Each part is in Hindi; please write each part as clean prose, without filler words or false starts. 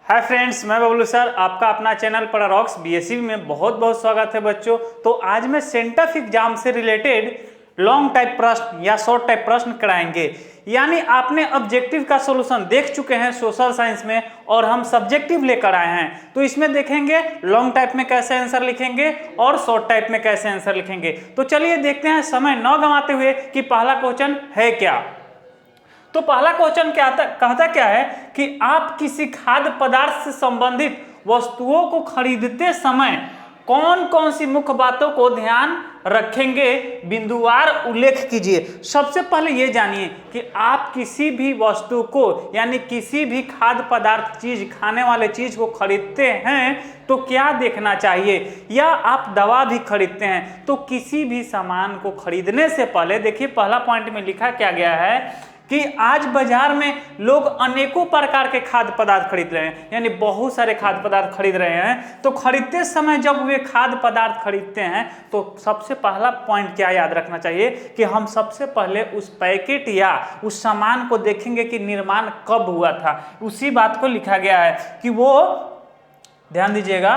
हाय फ्रेंड्स, मैं बबलू सर, आपका अपना चैनल पैराडॉक्स बीएससी में बहुत बहुत स्वागत है बच्चों। तो आज मैं सेंटफ एग्जाम से रिलेटेड लॉन्ग टाइप प्रश्न या शॉर्ट टाइप प्रश्न कराएंगे। यानी आपने ऑब्जेक्टिव का सॉल्यूशन देख चुके हैं सोशल साइंस में और हम सब्जेक्टिव लेकर आए हैं। तो इसमें देखेंगे लॉन्ग टाइप में कैसे आंसर लिखेंगे और शॉर्ट टाइप में कैसे आंसर लिखेंगे। तो चलिए देखते हैं समय न गंवाते हुए कि पहला क्वेश्चन है क्या। तो पहला क्वेश्चन कहता क्या है कि आप किसी खाद्य पदार्थ से संबंधित वस्तुओं को खरीदते समय कौन कौन सी मुख्य बातों को ध्यान रखेंगे, बिंदुवार उल्लेख कीजिए। सबसे पहले ये जानिए कि आप किसी भी वस्तु को यानी किसी भी खाद्य पदार्थ चीज, खाने वाले चीज को खरीदते हैं तो क्या देखना चाहिए, या आप दवा भी खरीदते हैं तो किसी भी सामान को खरीदने से पहले देखिए पहला पॉइंट में लिखा क्या गया है कि आज बाजार में लोग अनेकों प्रकार के खाद्य पदार्थ खरीद रहे हैं, यानी बहुत सारे खाद्य पदार्थ खरीद रहे हैं। तो खरीदते समय जब वे खाद्य पदार्थ खरीदते हैं तो सबसे पहला पॉइंट क्या याद रखना चाहिए कि हम सबसे पहले उस पैकेट या उस सामान को देखेंगे कि निर्माण कब हुआ था। उसी बात को लिखा गया है कि वो ध्यान दीजिएगा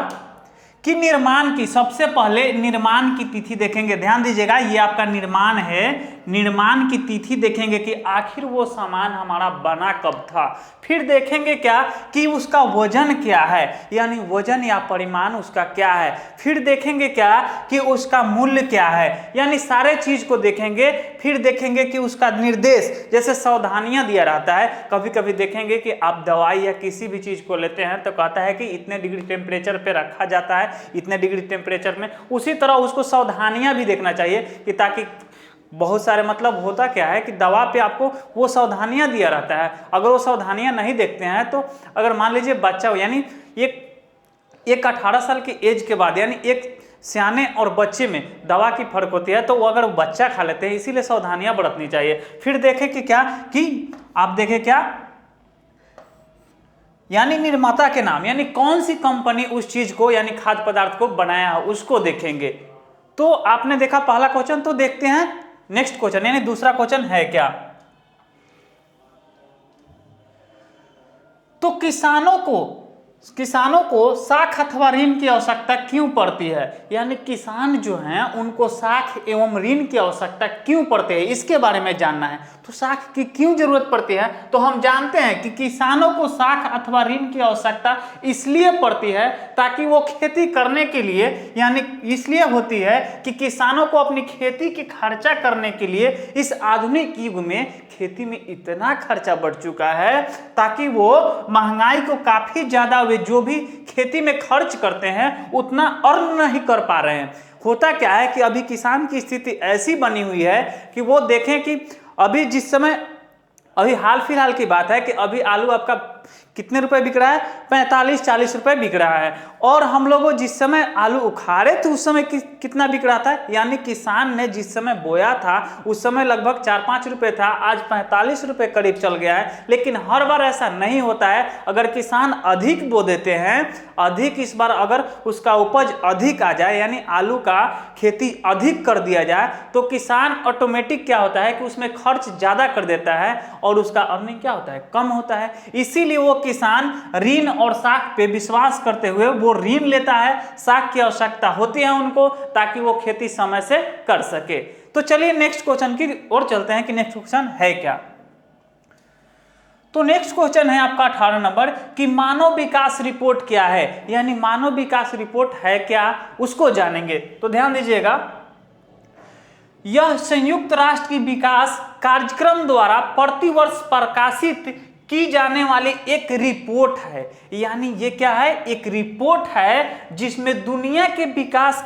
कि निर्माण की सबसे पहले निर्माण की तिथि देखेंगे। ध्यान दीजिएगा ये आपका निर्माण है, निर्माण की तिथि देखेंगे कि आखिर वो सामान हमारा बना कब था। फिर देखेंगे क्या कि उसका वजन क्या है, यानी वजन या परिमाण उसका क्या है। फिर देखेंगे क्या कि उसका मूल्य क्या है, यानी सारे चीज को देखेंगे। फिर देखेंगे कि उसका निर्देश, जैसे सावधानियां दिया रहता है। कभी कभी देखेंगे कि आप दवाई या किसी भी चीज को लेते हैं तो कहता है कि इतने डिग्री टेम्परेचर पे रखा जाता है, इतने डिग्री टेम्परेचर में। उसी तरह उसको सावधानियां भी देखना चाहिए कि ताकि बहुत सारे मतलब होता क्या है कि दवा पे आपको वो सावधानियां दिया रहता है। अगर वो सावधानियां नहीं देखते हैं तो अगर मान लीजिए बच्चा यानी एक 18 साल की एज के बाद, यानी एक सियाने और बच्चे में दवा की फर्क होती है, तो वो अगर बच्चा खा लेते हैं, इसीलिए सावधानियां बरतनी चाहिए। फिर देखें कि क्या कि आप देखें क्या यानी निर्माता के नाम, यानी कौन सी कंपनी उस चीज को यानी खाद्य पदार्थ को बनाया है उसको देखेंगे। तो आपने देखा पहला क्वेश्चन। तो देखते हैं नेक्स्ट क्वेश्चन, यानी दूसरा क्वेश्चन है क्या। तो किसानों को साख अथवा ऋण की आवश्यकता क्यों पड़ती है, यानी किसान जो हैं उनको साख एवं ऋण की आवश्यकता क्यों पड़ती है, इसके बारे में जानना है। तो साख की क्यों जरूरत पड़ती है, तो हम जानते हैं कि किसानों को साख अथवा ऋण की आवश्यकता इसलिए पड़ती है ताकि वो खेती करने के लिए, यानी इसलिए होती है कि किसानों को अपनी खेती की खर्चा करने के लिए इस आधुनिक युग में खेती में इतना खर्चा बढ़ चुका है ताकि वो महंगाई को काफी ज्यादा वे जो भी खेती में खर्च करते हैं उतना अर्न नहीं कर पा रहे हैं। होता क्या है कि अभी किसान की स्थिति ऐसी बनी हुई है कि वो देखें कि अभी जिस समय अभी हाल फिलहाल की बात है कि अभी आलू आपका कितने रुपए बिक रहा है, 45-40 रुपए बिक रहा है। और हम लोगों जिस समय आलू उखाड़े थे उस समय कितना बिक रहा था, यानी किसान ने जिस समय बोया था उस समय लगभग 4-5 रुपए था, आज 45 रुपए करीब चल गया है। लेकिन हर बार ऐसा नहीं होता है। अगर किसान अधिक बो देते हैं, अधिक इस बार अगर उसका उपज अधिक आ जाए, यानी आलू का खेती अधिक कर दिया जाए, तो किसान ऑटोमेटिक क्या होता है कि उसमें खर्च ज्यादा कर देता है और उसका अर्निंग क्या होता है, कम होता है। इसीलिए वो किसान ऋण और साख पे विश्वास करते हुए वो ऋण लेता है। साख की आवश्यकता होती है उनको ताकि वो खेती समय से कर सके। तो चलिए नेक्स्ट क्वेश्चन की ओर चलते हैं कि नेक्स्ट क्वेश्चन है क्या। तो नेक्स्ट क्वेश्चन है आपका 18 नंबर कि मानव विकास रिपोर्ट क्या है, यानी मानव विकास रिपोर्ट है क्या उसको जानेंगे। तो ध्यान दीजिएगा, यह संयुक्त राष्ट्र की विकास कार्यक्रम द्वारा प्रतिवर्ष प्रकाशित की जाने वाली एक रिपोर्ट है। यानी ये क्या है, एक रिपोर्ट है जिसमें दुनिया के विकास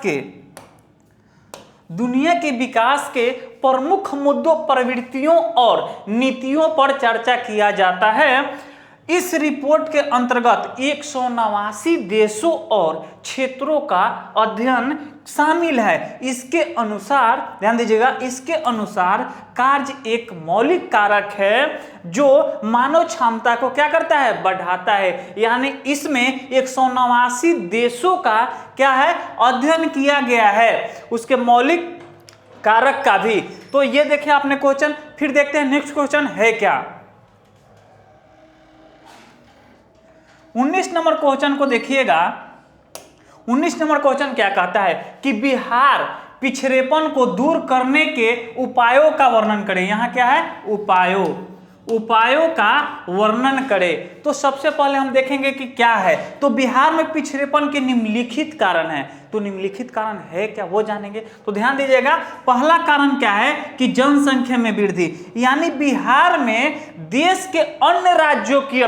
के प्रमुख मुद्दों, प्रवृत्तियों और नीतियों पर चर्चा किया जाता है। इस रिपोर्ट के अंतर्गत 189 देशों और क्षेत्रों का अध्ययन शामिल है। इसके अनुसार ध्यान दीजिएगा, इसके अनुसार कार्य एक मौलिक कारक है जो मानव क्षमता को क्या करता है, बढ़ाता है। यानी इसमें 189 देशों का क्या है, अध्ययन किया गया है, उसके मौलिक कारक का भी। तो ये देखिए आपने क्वेश्चन। फिर देखते हैं नेक्स्ट क्वेश्चन है क्या। 19 नंबर क्वेश्चन को देखिएगा। 19 नंबर क्वेश्चन क्या कहता है कि बिहार पिछड़ेपन को दूर करने के उपायों का वर्णन करें। यहां क्या है, उपायों का वर्णन करें। तो सबसे पहले हम देखेंगे कि क्या है। तो बिहार में पिछड़ेपन के निम्नलिखित कारण है। तो निम्नलिखित कारण है क्या, वो जानेंगे। तो ध्यान दीजिएगा, पहला कारण क्या है कि जनसंख्या में वृद्धि, यानी बिहार में देश के अन्य राज्यों की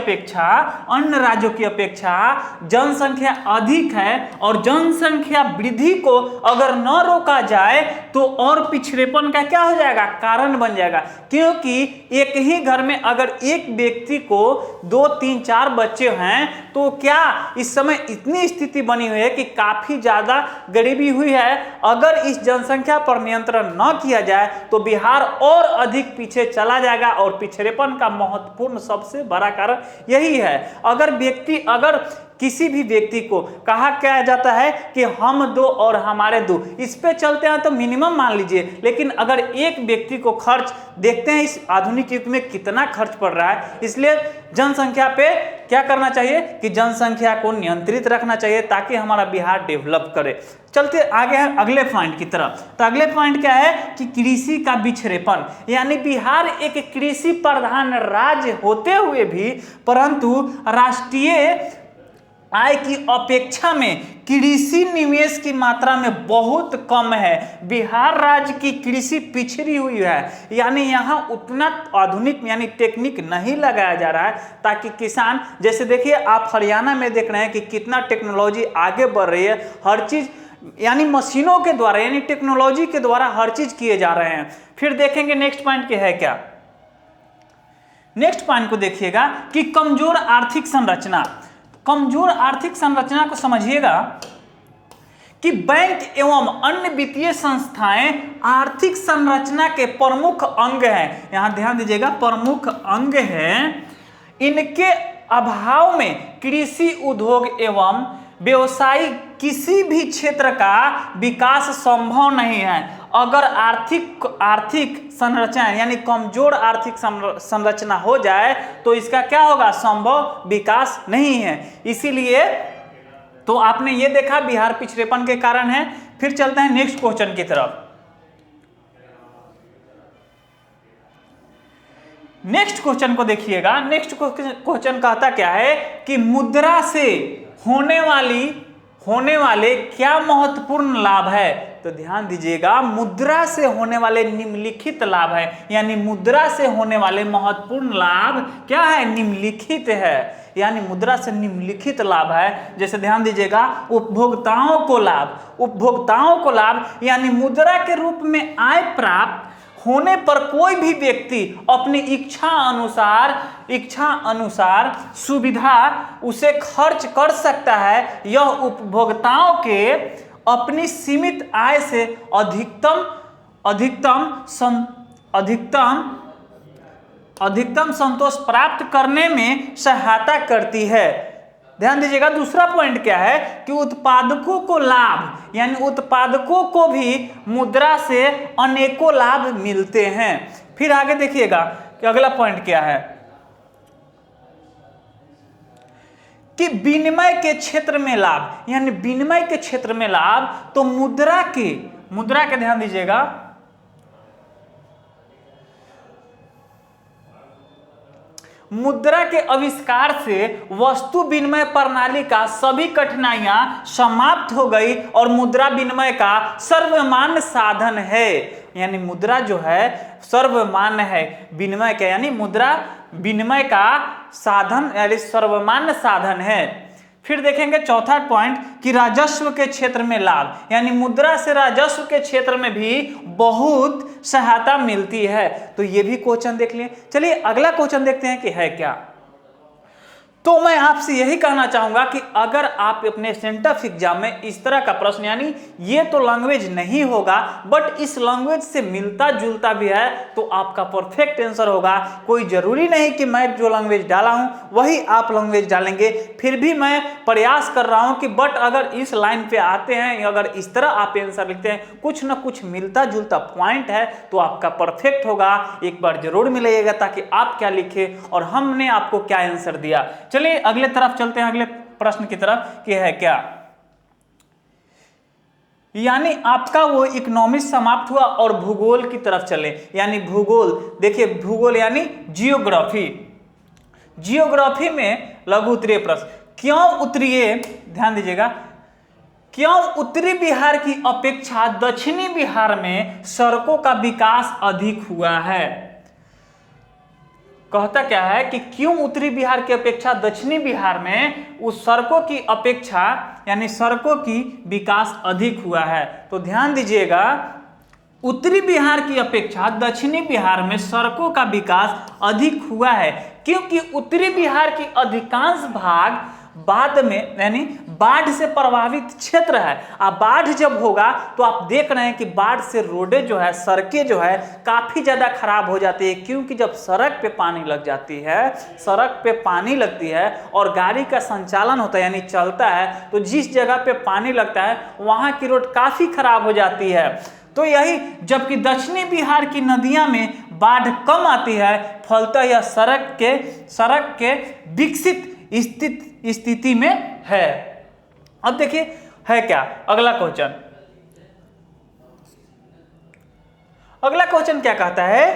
अपेक्षा जनसंख्या अधिक है, और जनसंख्या वृद्धि को अगर न रोका जाए तो और पिछड़ेपन का क्या हो जाएगा, कारण बन जाएगा। क्योंकि एक ही घर में अगर एक व्यक्ति को 2, 3, 4 बच्चे हैं तो क्या इस समय इतनी स्थिति बनी हुई है कि काफी ज्यादा गरीबी हुई है। अगर इस जनसंख्या पर नियंत्रण न किया जाए तो बिहार और अधिक पीछे चला जाएगा, और पिछड़ेपन का महत्वपूर्ण सबसे बड़ा कारण यही है। अगर किसी भी व्यक्ति को कहा क्या जाता है कि हम 2 और हमारे 2, इस पे चलते हैं तो मिनिमम मान लीजिए, लेकिन अगर एक व्यक्ति को खर्च देखते हैं इस आधुनिक युग में कितना खर्च पड़ रहा है, इसलिए जनसंख्या पे क्या करना चाहिए कि जनसंख्या को नियंत्रित रखना चाहिए ताकि हमारा बिहार डेवलप करे। चलते आगे हैं अगले पॉइंट की तरफ। तो अगले पॉइंट क्या है कि कृषि का पिछड़ेपन, यानी बिहार एक कृषि प्रधान राज्य होते हुए भी परंतु राष्ट्रीय आय की अपेक्षा में कृषि निवेश की मात्रा में बहुत कम है। बिहार राज्य की कृषि पिछड़ी हुई है, यानी यहाँ उतना आधुनिक यानी टेक्निक नहीं लगाया जा रहा है ताकि किसान, जैसे देखिए आप हरियाणा में देख रहे हैं कि कितना टेक्नोलॉजी आगे बढ़ रही है, हर चीज यानी मशीनों के द्वारा यानी टेक्नोलॉजी के द्वारा हर चीज किए जा रहे हैं। फिर देखेंगे नेक्स्ट पॉइंट क्या है। क्या नेक्स्ट पॉइंट को देखिएगा कि कमजोर आर्थिक संरचना। कमजोर आर्थिक संरचना को समझिएगा कि बैंक एवं अन्य वित्तीय संस्थाएं आर्थिक संरचना के प्रमुख अंग हैं। यहां ध्यान दीजिएगा, प्रमुख अंग हैं। इनके अभाव में कृषि उद्योग एवं व्यवसाय किसी भी क्षेत्र का विकास संभव नहीं है। अगर आर्थिक संरचना यानी कमजोर आर्थिक संरचना हो जाए तो इसका क्या होगा, संभव विकास नहीं है। इसीलिए तो आपने ये देखा बिहार पिछड़ेपन के कारण है। फिर चलते हैं नेक्स्ट क्वेश्चन की तरफ। नेक्स्ट क्वेश्चन को देखिएगा। नेक्स्ट क्वेश्चन कहता क्या है कि मुद्रा से होने वाले क्या महत्वपूर्ण लाभ है। तो ध्यान दीजिएगा, मुद्रा से होने वाले निम्नलिखित लाभ है, यानी मुद्रा से होने वाले महत्वपूर्ण लाभ क्या है, निम्नलिखित है। यानी मुद्रा से निम्नलिखित लाभ है। जैसे ध्यान दीजिएगा, उपभोक्ताओं को लाभ यानी मुद्रा के रूप में आय प्राप्त होने पर कोई भी व्यक्ति अपनी इच्छा अनुसार सुविधा उसे खर्च कर सकता है। यह उपभोक्ताओं के अपनी सीमित आय से अधिकतम संतोष प्राप्त करने में सहायता करती है। ध्यान दीजिएगा, दूसरा पॉइंट क्या है कि उत्पादकों को लाभ, यानी उत्पादकों को भी मुद्रा से अनेकों लाभ मिलते हैं। फिर आगे देखिएगा कि अगला पॉइंट क्या है कि विनिमय के क्षेत्र में लाभ, यानी विनिमय के क्षेत्र में लाभ। तो मुद्रा के ध्यान दीजिएगा, मुद्रा के आविष्कार से वस्तु विनिमय प्रणाली का सभी कठिनाइयां समाप्त हो गई और मुद्रा विनिमय का सर्वमान्य साधन है। यानी मुद्रा जो है सर्वमान्य है, विनिमय का यानी मुद्रा विनिमय का साधन यानी सर्वमान्य साधन है। फिर देखेंगे चौथा पॉइंट कि राजस्व के क्षेत्र में लाभ, यानी मुद्रा से राजस्व के क्षेत्र में भी बहुत सहायता मिलती है। तो ये भी क्वेश्चन देख लिए। चलिए अगला क्वेश्चन देखते हैं कि है क्या। तो मैं आपसे यही कहना चाहूंगा कि अगर आप अपने सेंटफ एग्जाम में इस तरह का प्रश्न, यानी ये तो लैंग्वेज नहीं होगा बट इस लैंग्वेज से मिलता जुलता भी है, तो आपका परफेक्ट आंसर होगा। कोई जरूरी नहीं कि मैं जो लैंग्वेज डाला हूं वही आप लैंग्वेज डालेंगे। फिर भी मैं प्रयास कर रहा हूं कि बट अगर इस लाइन पे आते हैं, अगर इस तरह आप आंसर लिखते हैं, कुछ ना कुछ मिलता जुलता पॉइंट है तो आपका परफेक्ट होगा। एक बार जरूर मिलाइएगा ताकि आप क्या लिखे और हमने आपको क्या आंसर दिया। चलिए अगले तरफ चलते हैं, अगले प्रश्न की तरफ कि है क्या, यानी आपका वो इकोनॉमिक्स समाप्त हुआ और भूगोल की तरफ चले, यानी भूगोल। देखिए भूगोल यानी जियोग्राफी। जियोग्राफी में लघु उत्तरीय प्रश्न, क्यों उत्तरीय, ध्यान दीजिएगा, क्यों उत्तरी बिहार की अपेक्षा दक्षिणी बिहार में सड़कों का विकास अधिक हुआ है। कहता क्या है कि क्यों उत्तरी बिहार की अपेक्षा दक्षिणी बिहार में उस सड़कों की अपेक्षा यानी सड़कों की विकास अधिक हुआ है। तो ध्यान दीजिएगा, उत्तरी बिहार की अपेक्षा दक्षिणी बिहार में सड़कों का विकास अधिक हुआ है, क्योंकि उत्तरी बिहार की अधिकांश भाग बाद में यानी बाढ़ से प्रभावित क्षेत्र है। अब बाढ़ जब होगा तो आप देख रहे हैं कि बाढ़ से रोडें जो है, सड़कें जो है काफी ज्यादा खराब हो जाती है, क्योंकि जब सड़क पे पानी लग जाती है, सड़क पे पानी लगती है और गाड़ी का संचालन होता है यानी चलता है, तो जिस जगह पे पानी लगता है वहां की रोड काफी खराब हो जाती है। तो यही, जबकि दक्षिणी बिहार की नदियां में बाढ़ कम आती है, फलतः यह सड़क के विकसित स्थिति में है। अब देखिए है क्या अगला क्वेश्चन, अगला क्वेश्चन क्या कहता है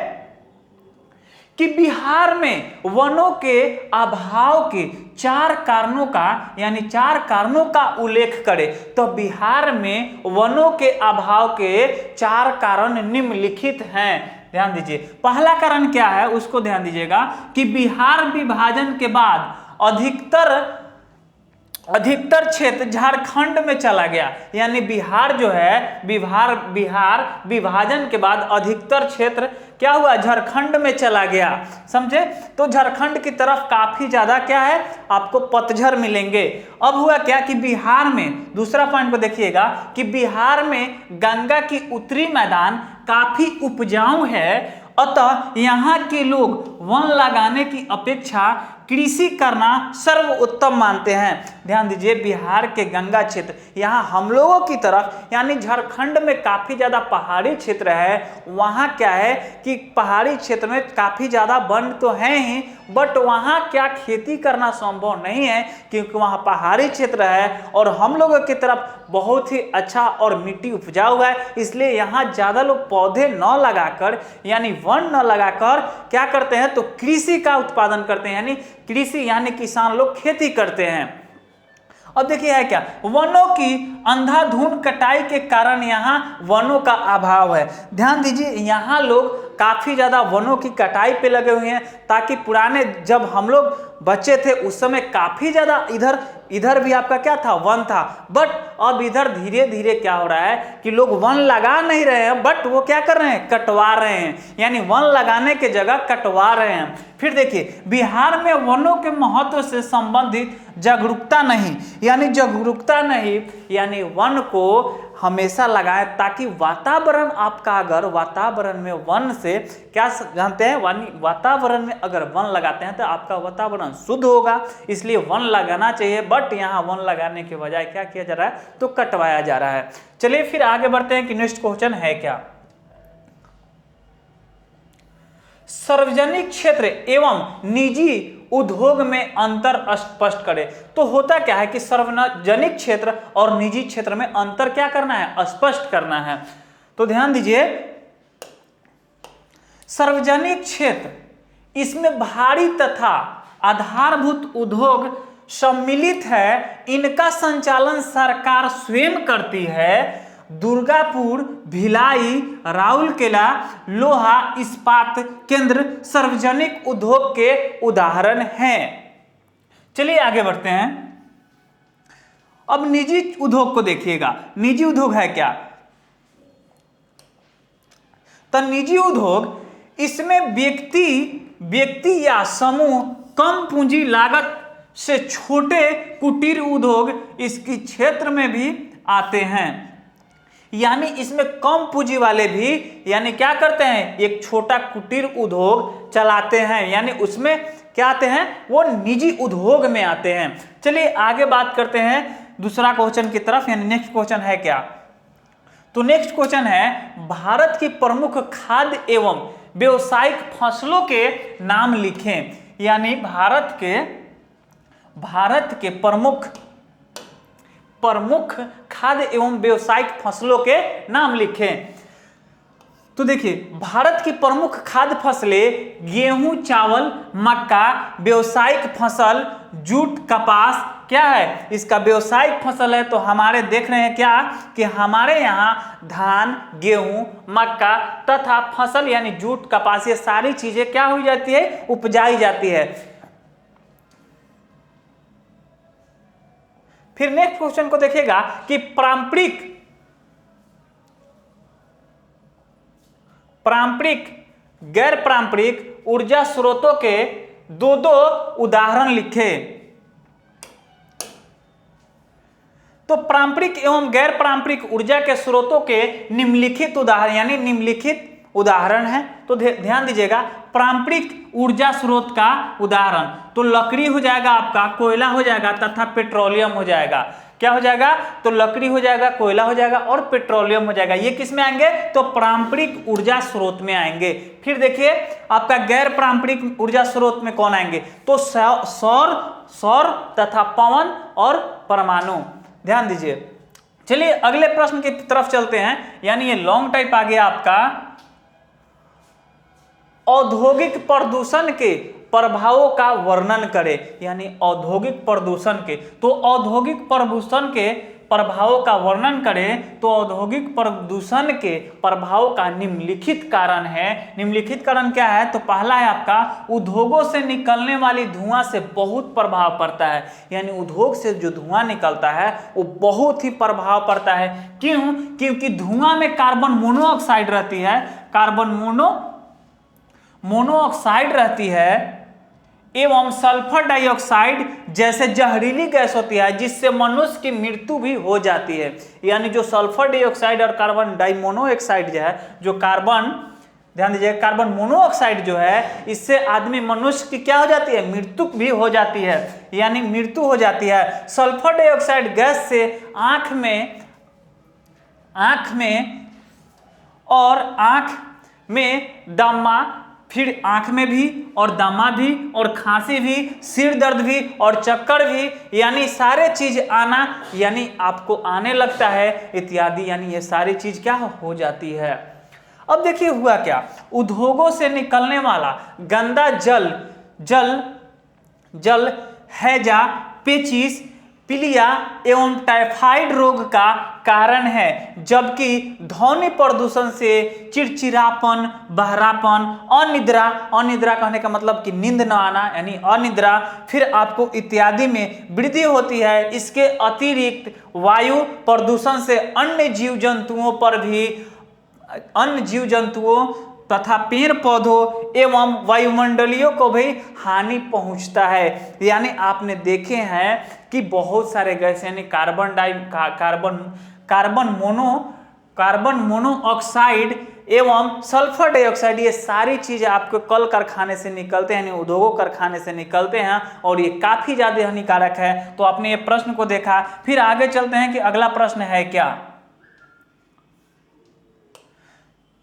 कि बिहार में वनों के अभाव के 4 कारणों का यानी 4 कारणों का उल्लेख करें। तो बिहार में वनों के अभाव के 4 कारण निम्नलिखित हैं। ध्यान दीजिए, पहला कारण क्या है उसको ध्यान दीजिएगा कि बिहार विभाजन के बाद अधिकतर क्षेत्र झारखंड में चला गया, यानी बिहार जो है बिहार विभाजन के बाद अधिकतर क्षेत्र क्या हुआ, झारखंड में चला गया, समझे। तो झारखंड की तरफ काफी ज्यादा क्या है आपको पतझड़ मिलेंगे। अब हुआ क्या कि बिहार में, दूसरा पॉइंट को देखिएगा कि बिहार में गंगा की उत्तरी मैदान काफी उपजाऊ है, अतः यहाँ के लोग वन लगाने की अपेक्षा कृषि करना सर्वोत्तम मानते हैं। ध्यान दीजिए, बिहार के गंगा क्षेत्र, यहाँ हम लोगों की तरफ यानी झारखंड में काफी ज्यादा पहाड़ी क्षेत्र है, वहाँ क्या है कि पहाड़ी क्षेत्र में काफी ज्यादा वन तो है ही, बट वहाँ क्या खेती करना संभव नहीं है, क्योंकि वहाँ पहाड़ी क्षेत्र है और हम लोगों की तरफ बहुत ही अच्छा और मिट्टी उपजाऊ है, इसलिए यहाँ ज्यादा लोग पौधे न लगाकर यानी वन न लगाकर क्या करते हैं तो कृषि का उत्पादन करते हैं, यानी कृषि यानी किसान लोग खेती करते हैं। अब देखिए है क्या, वनों की अंधाधुंध कटाई के कारण यहाँ वनों का अभाव है। ध्यान दीजिए, यहाँ लोग काफी ज्यादा वनों की कटाई पे लगे हुए हैं, ताकि पुराने जब हम लोग बच्चे थे उस समय काफी ज्यादा इधर भी आपका क्या था, वन था, बट अब इधर धीरे धीरे क्या हो रहा है कि लोग वन लगा नहीं रहे हैं, बट वो क्या कर रहे हैं, कटवा रहे हैं, यानी वन लगाने के जगह कटवा रहे हैं। फिर देखिए, बिहार में वनों के महत्व से संबंधित जागरूकता नहीं, यानी वन को हमेशा लगाएं, ताकि वातावरण आपका, अगर वातावरण में वन से क्या जानते हैं, वातावरण में अगर वन लगाते हैं तो आपका वातावरण शुद्ध होगा, इसलिए वन लगाना चाहिए। बट यहाँ वन लगाने के बजाय क्या किया जा रहा है तो कटवाया जा रहा है। चलिए फिर आगे बढ़ते हैं कि नेक्स्ट क्वेश्चन है क्या, सार्वजनिक क्षेत्र एवं निजी उद्योग में अंतर स्पष्ट करें। तो होता क्या है कि सार्वजनिक क्षेत्र और निजी क्षेत्र में अंतर क्या करना है, स्पष्ट करना है। तो ध्यान दीजिए, सार्वजनिक क्षेत्र, इसमें भारी तथा आधारभूत उद्योग सम्मिलित है, इनका संचालन सरकार स्वयं करती है। दुर्गापुर, भिलाई, राउरकेला लोहा इस्पात केंद्र सार्वजनिक उद्योग के उदाहरण हैं। चलिए आगे बढ़ते हैं। अब निजी उद्योग को देखिएगा, निजी उद्योग है क्या, तो निजी उद्योग, इसमें व्यक्ति या समूह कम पूंजी लागत से छोटे कुटीर उद्योग इसकी क्षेत्र में भी आते हैं, यानी इसमें कम पूंजी वाले भी यानी क्या करते हैं, एक छोटा कुटीर उद्योग चलाते हैं, यानी उसमें क्या आते हैं, वो निजी उद्योग में आते हैं। चलिए आगे बात करते हैं दूसरा क्वेश्चन की तरफ, यानी नेक्स्ट क्वेश्चन है क्या, तो नेक्स्ट क्वेश्चन है भारत की प्रमुख खाद्य एवं व्यावसायिक फसलों के नाम लिखें। यानी भारत के भारत के प्रमुख खाद्य एवं व्यावसायिक फसलों के नाम लिखें। तो देखिए, भारत की प्रमुख खाद्य फसलें गेहूं, चावल, मक्का, व्यावसायिक फसल जूट, कपास क्या है, इसका व्यावसायिक फसल है। तो हमारे देख रहे हैं क्या कि हमारे यहाँ धान, गेहूं, मक्का तथा फसल यानी जूट, कपास, ये सारी चीजें क्या हो जाती है, उपजाई जाती है। फिर नेक्स्ट क्वेश्चन को देखिएगा कि पारंपरिक गैर पारंपरिक ऊर्जा स्रोतों के दो उदाहरण लिखें। तो पारंपरिक एवं गैर पारंपरिक ऊर्जा के स्रोतों के निम्नलिखित उदाहरण यानी निम्नलिखित उदाहरण है। तो ध्यान दीजिएगा, पारंपरिक ऊर्जा स्रोत का उदाहरण तो लकड़ी हो जाएगा, आपका कोयला हो जाएगा तथा पेट्रोलियम हो जाएगा। क्या हो जाएगा, तो लकड़ी हो जाएगा, कोयला हो जाएगा और पेट्रोलियम हो जाएगा। ये किस में आएंगे, तो पारंपरिक ऊर्जा स्रोत में आएंगे। फिर देखिए आपका गैर पारंपरिक ऊर्जा स्रोत में कौन आएंगे, तो सौर तथा पवन और परमाणु। ध्यान दीजिए। चलिए अगले प्रश्न की तरफ चलते हैं, यानी ये लॉन्ग टाइप आ गया आपका, औद्योगिक प्रदूषण के प्रभावों का वर्णन करें। यानी औद्योगिक प्रदूषण के, तो औद्योगिक प्रदूषण के प्रभावों का वर्णन करें। तो औद्योगिक प्रदूषण के प्रभावों का निम्नलिखित कारण है। निम्नलिखित कारण क्या है, तो पहला है आपका उद्योगों से निकलने वाली धुआं से बहुत प्रभाव पड़ता है। यानी उद्योग से जो धुआं निकलता है वो बहुत ही प्रभाव पड़ता है। क्यों, क्योंकि धुआं में कार्बन मोनोऑक्साइड रहती है, कार्बन मोनोऑक्साइड रहती है एवं सल्फर डाइऑक्साइड जैसे जहरीली गैस होती है, जिससे मनुष्य की मृत्यु भी हो जाती है। यानी जो सल्फर डाइऑक्साइड और कार्बन डाइमोनोऑक्साइड जो है, जो कार्बन, ध्यान दीजिए, कार्बन मोनोऑक्साइड जो है, इससे आदमी मनुष्य की क्या हो जाती है, मृत्यु भी हो जाती है, यानी मृत्यु हो जाती है। सल्फर डाइऑक्साइड गैस से आंख में दमा, फिर आंख में भी और दमा भी और खांसी भी, सिर दर्द भी और चक्कर भी, यानी सारे चीज आना, यानी आपको आने लगता है इत्यादि, यानी ये सारी चीज क्या हो जाती है। अब देखिए हुआ क्या, उद्योगों से निकलने वाला गंदा जल हैजा, पेचिश, पीलिया एवं टाइफाइड रोग का कारण है, जबकि ध्वनि प्रदूषण से चिड़चिड़ापन, बहरापन, अनिद्रा कहने का मतलब कि नींद न आना यानी अनिद्रा, फिर आपको इत्यादि में वृद्धि होती है। इसके अतिरिक्त वायु प्रदूषण से अन्य जीव जंतुओं तथा पेड़ पौधों एवं वायुमंडलियों को भी हानि पहुंचता है। यानी आपने देखे हैं कि बहुत सारे गैस यानी कार्बन मोनोऑक्साइड एवं सल्फर डाइऑक्साइड, ये सारी चीजें आपको कल कारखाने से निकलते हैं, यानी उद्योगों कारखाने से निकलते हैं और ये काफी ज्यादा हानिकारक है। तो आपने ये प्रश्न को देखा। फिर आगे चलते हैं कि अगला प्रश्न है क्या।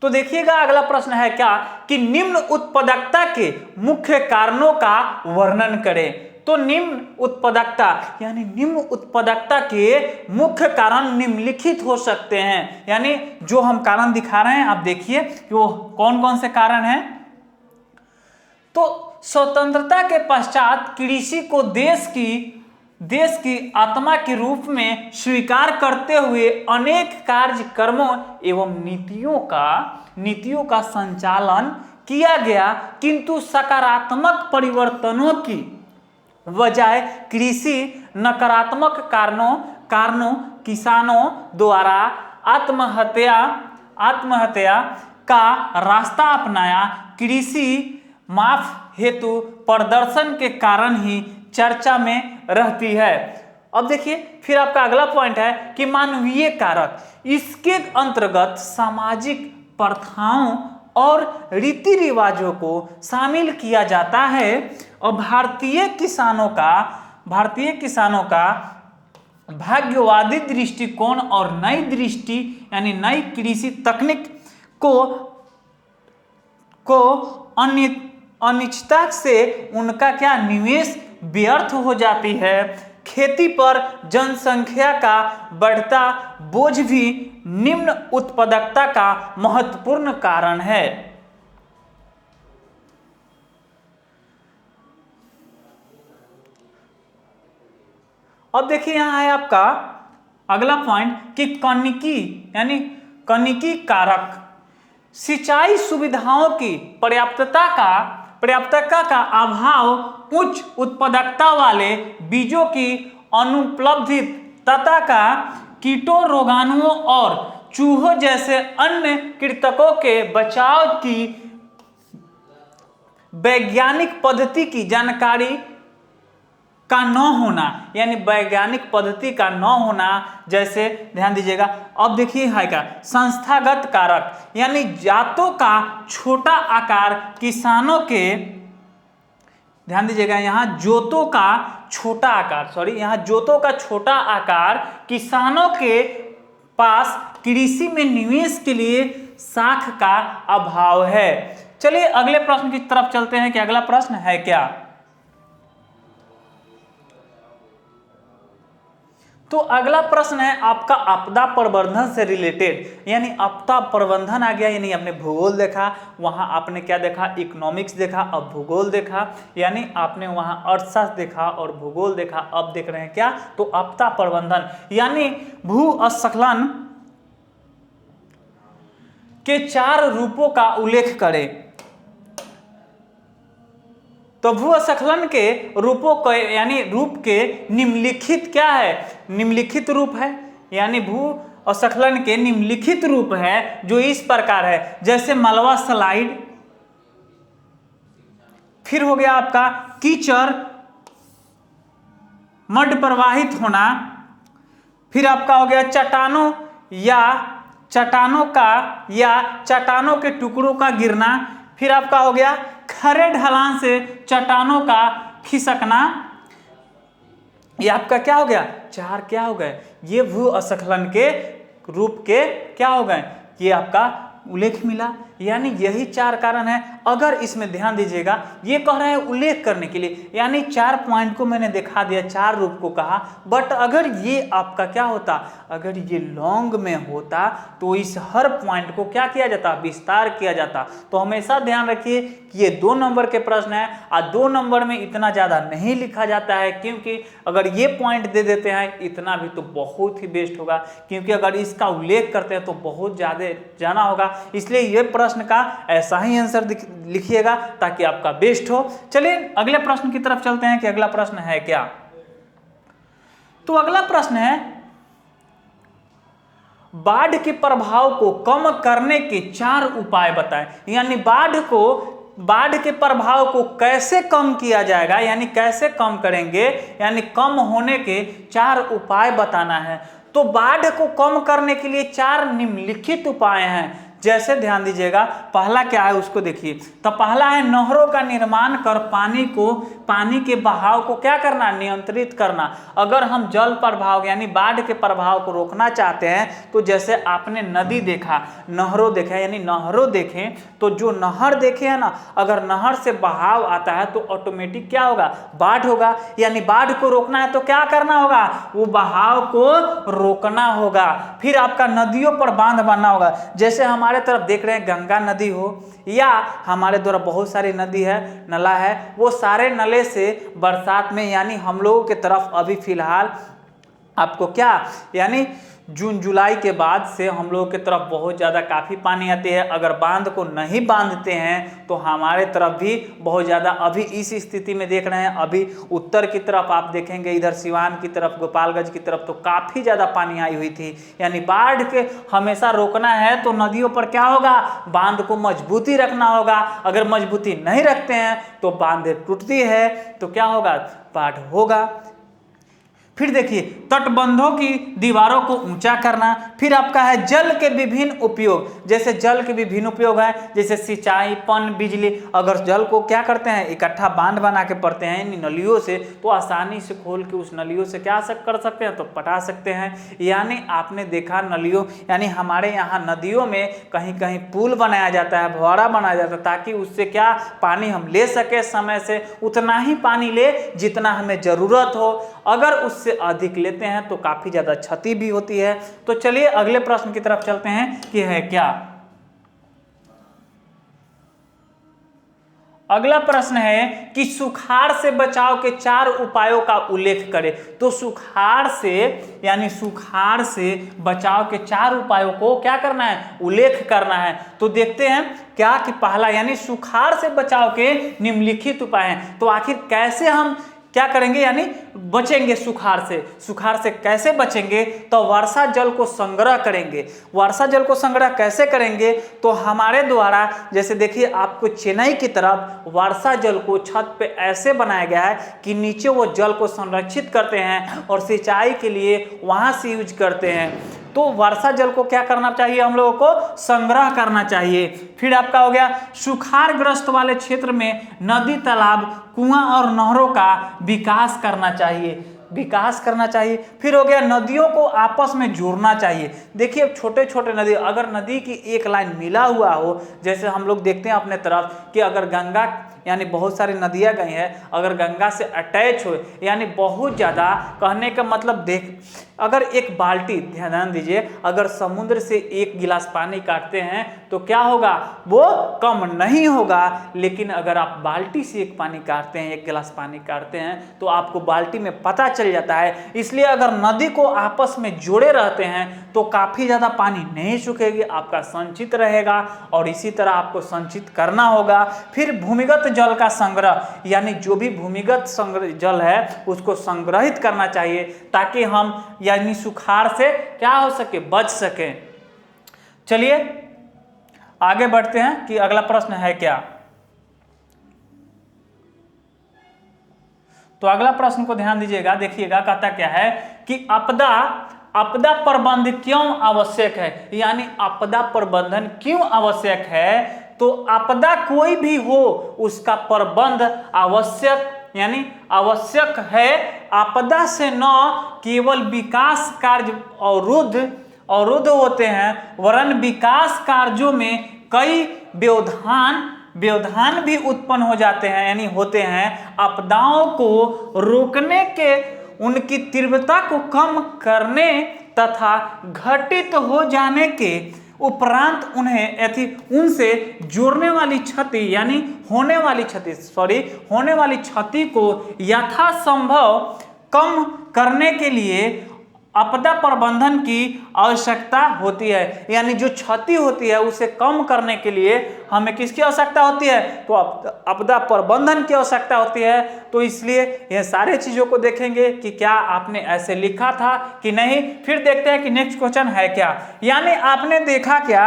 तो देखिएगा अगला प्रश्न है क्या कि निम्न उत्पादकता के मुख्य कारणों का वर्णन करें। तो निम्न उत्पादकता यानी निम्न उत्पादकता के मुख्य कारण निम्नलिखित हो सकते हैं। यानी जो हम कारण दिखा रहे हैं आप देखिए कि वो कौन कौन से कारण हैं। तो स्वतंत्रता के पश्चात कृषि को देश की आत्मा के रूप में स्वीकार करते हुए अनेक कार्यक्रमों एवं नीतियों का संचालन किया गया, किंतु सकारात्मक परिवर्तनों की बजाय कृषि नकारात्मक कारणों किसानों द्वारा आत्महत्या का रास्ता अपनाया। कृषि माफ हेतु प्रदर्शन के कारण ही चर्चा में रहती है। अब देखिए फिर आपका अगला पॉइंट है कि मानवीय कारक, इसके अंतर्गत सामाजिक प्रथाओं और रीति रिवाजों को शामिल किया जाता है और भारतीय किसानों का भाग्यवादी दृष्टिकोण और नई दृष्टि यानी नई कृषि तकनीक को अनिश्चितता से उनका क्या निवेश व्यर्थ हो जाती है। खेती पर जनसंख्या का बढ़ता बोझ भी निम्न उत्पादकता का महत्वपूर्ण कारण है। अब देखिए यहां है आपका अगला पॉइंट कि कनिकी यानी कनिकी कारक सिंचाई सुविधाओं की पर्याप्तता का अभाव, उच्च उत्पादकता वाले बीजों की अनुपलब्धता का कीटों, रोगाणुओं और चूहों जैसे अन्य कृंतकों के बचाव की वैज्ञानिक पद्धति की जानकारी का न होना, यानी वैज्ञानिक पद्धति का न होना, जैसे ध्यान दीजिएगा। अब देखिए है का संस्थागत कारक, यानी जातों का छोटा आकार किसानों के, ध्यान दीजिएगा यहाँ जोतों का छोटा आकार किसानों के पास कृषि में निवेश के लिए साख का अभाव है। चलिए अगले प्रश्न की तरफ चलते हैं कि अगला प्रश्न है क्या। तो अगला प्रश्न है आपका आपदा प्रबंधन से रिलेटेड, यानी आपदा प्रबंधन आ गया, यानी आपने भूगोल देखा, वहां आपने क्या देखा, इकोनॉमिक्स देखा, अब भूगोल देखा, यानी आपने वहां अर्थशास्त्र देखा और भूगोल देखा, अब देख रहे हैं क्या, तो आपदा प्रबंधन यानी भूस्खलन के 4 रूपों का उल्लेख करें। तो भूस्खलन के रूपों को यानी रूप के निम्नलिखित क्या है, निम्नलिखित रूप है, यानी भूस्खलन के निम्नलिखित रूप है जो इस प्रकार है, जैसे मलबा स्लाइड, फिर हो गया आपका कीचड़ मड प्रवाहित होना, फिर आपका हो गया चट्टानों के टुकड़ों का गिरना, फिर आपका हो गया खरे ढलान से चट्टानों का खिसकना। ये आपका क्या हो गया, 4 क्या हो गए, ये भूस्खलन के रूप के क्या हो गए, ये आपका उल्लेख मिला, यानी यही 4 कारण है। अगर इसमें ध्यान दीजिएगा, ये कह रहा है उल्लेख करने के लिए, यानी 4 पॉइंट को मैंने दिखा दिया, 4 रूप को कहा, बट अगर ये आपका क्या होता, अगर ये लॉन्ग में होता तो इस हर पॉइंट को क्या किया जाता, विस्तार किया जाता। तो हमेशा ध्यान रखिए कि ये 2 नंबर के प्रश्न है और 2 नंबर में इतना ज्यादा नहीं लिखा जाता है, क्योंकि अगर ये पॉइंट दे देते हैं इतना भी तो बहुत ही बेस्ट होगा, क्योंकि अगर इसका उल्लेख करते हैं तो बहुत ज्यादा जाना होगा, इसलिए ये प्रश्न का ऐसा ही आंसर लिखिएगा ताकि आपका बेस्ट हो। चलिए अगले प्रश्न की तरफ चलते हैं कि अगला प्रश्न है क्या। तो अगला प्रश्न है बाढ़ के प्रभाव को कम करने के 4 उपाय बताएं, यानी बाढ़ के प्रभाव को कैसे कम किया जाएगा, यानी कैसे कम करेंगे, यानी कम होने के 4 उपाय बताना है। तो बाढ़ को कम करने के लिए 4 निम्नलिखित उपाय हैं, जैसे ध्यान दीजिएगा। पहला क्या है उसको देखिए, तो पहला है नहरों का निर्माण कर पानी के बहाव को क्या करना, नियंत्रित करना। अगर हम जल प्रभाव यानी बाढ़ के प्रभाव को रोकना चाहते हैं तो जैसे आपने नदी देखा, नहरों देखा, यानी नहरों देखें तो जो नहर देखे है ना, अगर नहर से बहाव आता है तो ऑटोमेटिक क्या होगा, बाढ़ होगा, यानी बाढ़ को रोकना है तो क्या करना होगा, वो बहाव को रोकना होगा। फिर आपका नदियों पर बांध बनना होगा, जैसे हमारे तरफ देख रहे हैं गंगा नदी हो या हमारे द्वारा बहुत सारी नदी है, नला है, वो सारे नले से बरसात में यानी हम लोगों के तरफ अभी फिलहाल आपको क्या, यानी जून जुलाई के बाद से हम लोगों की तरफ बहुत ज़्यादा काफ़ी पानी आती है। अगर बांध को नहीं बांधते हैं तो हमारे तरफ भी बहुत ज़्यादा अभी इस स्थिति में देख रहे हैं। अभी उत्तर की तरफ आप देखेंगे, इधर सिवान की तरफ, गोपालगंज की तरफ तो काफ़ी ज़्यादा पानी आई हुई थी। यानी बाढ़ के हमेशा रोकना है तो नदियों पर क्या होगा, बांध को मजबूती रखना होगा। अगर मजबूती नहीं रखते हैं तो बांध टूटती है तो क्या होगा, बाढ़ होगा। फिर देखिए तटबंधों की दीवारों को ऊंचा करना। फिर आपका है जल के विभिन्न उपयोग, जैसे जल के विभिन्न उपयोग है जैसे सिंचाई, पन बिजली। अगर जल को क्या करते हैं, इकट्ठा बांध बना के पड़ते हैं इन नलियों से, तो आसानी से खोल के उस नलियों से क्या कर सकते हैं, तो पटा सकते हैं। यानी आपने देखा नलियों, यानी हमारे यहाँ नदियों में कहीं कहीं पुल बनाया जाता है, फव्वारा बनाया जाता है, ताकि उससे क्या पानी हम ले सके, समय से उतना ही पानी ले जितना हमें जरूरत हो। अगर उससे अधिक लेते हैं तो काफी ज्यादा क्षति भी होती है। तो चलिए अगले प्रश्न की तरफ चलते हैं कि है क्या। अगला प्रश्न है कि सुखाड़ से बचाव के 4 उपायों का उल्लेख करें। तो सुखाड़ से, यानी सुखाड़ से बचाव के 4 उपायों को क्या करना है, उल्लेख करना है। तो देखते हैं क्या कि पहला, यानी सुखाड़ से बचाव के निम्नलिखित उपाय हैं। तो आखिर कैसे हम क्या करेंगे, यानी बचेंगे सुखाड़ से। सुखाड़ से कैसे बचेंगे, तो वर्षा जल को संग्रह करेंगे। वर्षा जल को संग्रह कैसे करेंगे, तो हमारे द्वारा, जैसे देखिए आपको चेन्नई की तरफ वर्षा जल को छत पे ऐसे बनाया गया है कि नीचे वो जल को संरक्षित करते हैं और सिंचाई के लिए वहां से यूज करते हैं। तो वर्षा जल को क्या करना चाहिए, हम लोगों को संग्रह करना चाहिए। फिर आपका हो गया सुखाड़ग्रस्त वाले क्षेत्र में नदी, तालाब, कुआं और नहरों का विकास करना चाहिए, विकास करना चाहिए। फिर हो गया नदियों को आपस में जोड़ना चाहिए। देखिए छोटे छोटे नदी, अगर नदी की एक लाइन मिला हुआ हो, जैसे हम लोग देखते हैं अपने तरफ कि अगर गंगा, यानी बहुत सारी नदियां गई हैं, अगर गंगा से अटैच हो, यानी बहुत ज़्यादा, कहने का मतलब देख, अगर एक बाल्टी, ध्यान दीजिए, अगर समुद्र से 1 गिलास पानी काटते हैं तो क्या होगा, वो कम नहीं होगा। लेकिन अगर आप बाल्टी से एक पानी काटते हैं, 1 गिलास पानी काटते हैं, तो आपको बाल्टी में पता चल जाता है। इसलिए अगर नदी को आपस में जोड़े रहते हैं तो काफ़ी ज़्यादा पानी नहीं सूखेगी, आपका संचित रहेगा, और इसी तरह आपको संचित करना होगा। फिर भूमिगत जल का संग्रह, यानी जो भी भूमिगत जल है उसको संग्रहित करना चाहिए, ताकि हम यानी सुखाड़ से क्या हो सके, बच सके। चलिए आगे बढ़ते हैं कि अगला प्रश्न है क्या। तो अगला प्रश्न को ध्यान दीजिएगा, देखिएगा, कहता क्या है कि आपदा प्रबंध क्यों आवश्यक है, यानी आपदा प्रबंधन क्यों आवश्यक है। तो आपदा कोई भी हो उसका प्रबंध आवश्यक, यानी आवश्यक है। आपदा से न केवल विकास कार्य अवरुद्ध होते हैं, वरन विकास कार्यों में कई व्यवधान भी उत्पन्न हो जाते हैं, यानी होते हैं। आपदाओं को रोकने के, उनकी तीव्रता को कम करने तथा घटित हो जाने के उपरांत उनसे जोड़ने वाली क्षति, यानी होने वाली क्षति को यथासंभव कम करने के लिए आपदा प्रबंधन की आवश्यकता होती है। यानी जो क्षति होती है उसे कम करने के लिए हमें किसकी आवश्यकता होती है, तो आपदा प्रबंधन की आवश्यकता होती है। तो इसलिए यह सारे चीजों को देखेंगे कि क्या आपने ऐसे लिखा था कि नहीं। फिर देखते हैं कि नेक्स्ट क्वेश्चन है क्या, यानी आपने देखा क्या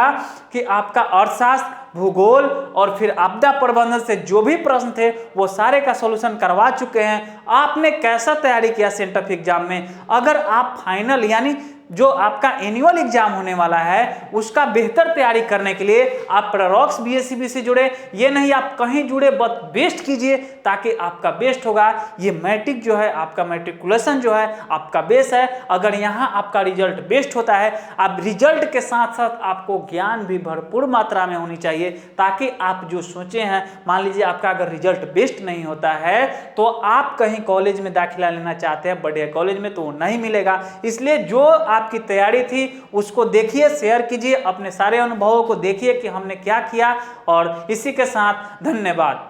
कि आपका अर्थशास्त्र, भूगोल और फिर आपदा प्रबंधन से जो भी प्रश्न थे वो सारे का सॉल्यूशन करवा चुके हैं। आपने कैसा तैयारी किया सेंटअप एग्जाम में। अगर आप फाइनल, यानी जो आपका एनुअल एग्जाम होने वाला है उसका बेहतर तैयारी करने के लिए आप पैराडॉक्स बीएससीबी से जुड़े, ये नहीं आप कहीं जुड़े, बस बेस्ट कीजिए ताकि आपका बेस्ट होगा। ये मैट्रिक जो है, आपका मैट्रिकुलेशन जो है आपका बेस है। अगर यहाँ आपका रिजल्ट बेस्ट होता है, आप रिजल्ट के साथ साथ आपको ज्ञान भी भरपूर मात्रा में होनी चाहिए, ताकि आप जो सोचे हैं, मान लीजिए आपका अगर रिजल्ट बेस्ट नहीं होता है तो आप कहीं कॉलेज में दाखिला लेना चाहते हैं बढ़िया कॉलेज में, तो वो नहीं मिलेगा। इसलिए जो आपकी तैयारी थी उसको देखिए, शेयर कीजिए, अपने सारे अनुभवों को देखिए कि हमने क्या किया। और इसी के साथ धन्यवाद।